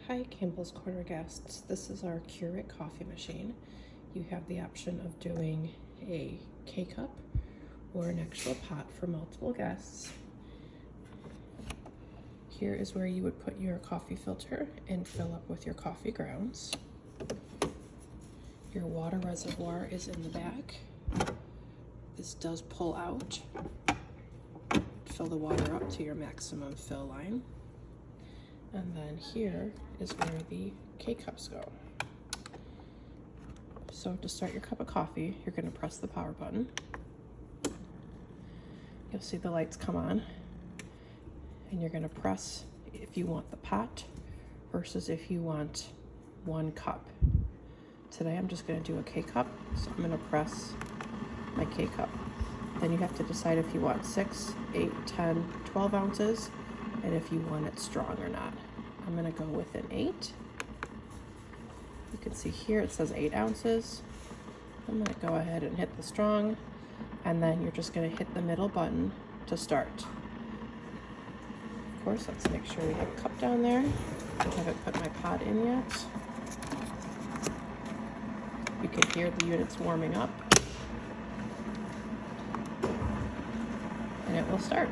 Hi, Campbell's Corner guests. This is our Keurig coffee machine. You have the option of doing a K-cup or an actual pot for multiple guests. Here is where you would put your coffee filter and fill up with your coffee grounds. Your water reservoir is in the back. This does pull out. Fill the water up to your maximum fill line. And then here is where the K-cups go. So to start your cup of coffee, you're going to press the power button. You'll see the lights come on. And you're going to press if you want the pot versus if you want 1 cup. Today I'm just going to do a K-cup, so I'm going to press my K-cup. Then you have to decide if you want 6, 8, 10, 12 ounces, and if you want it strong or not. I'm going to go with an 8. You can see here it says 8 ounces. I'm going to go ahead and hit the strong, and then you're just going to hit the middle button to start. Of course, let's make sure we have a cup down there. I haven't put my pot in yet. You can hear the units warming up, and it will start.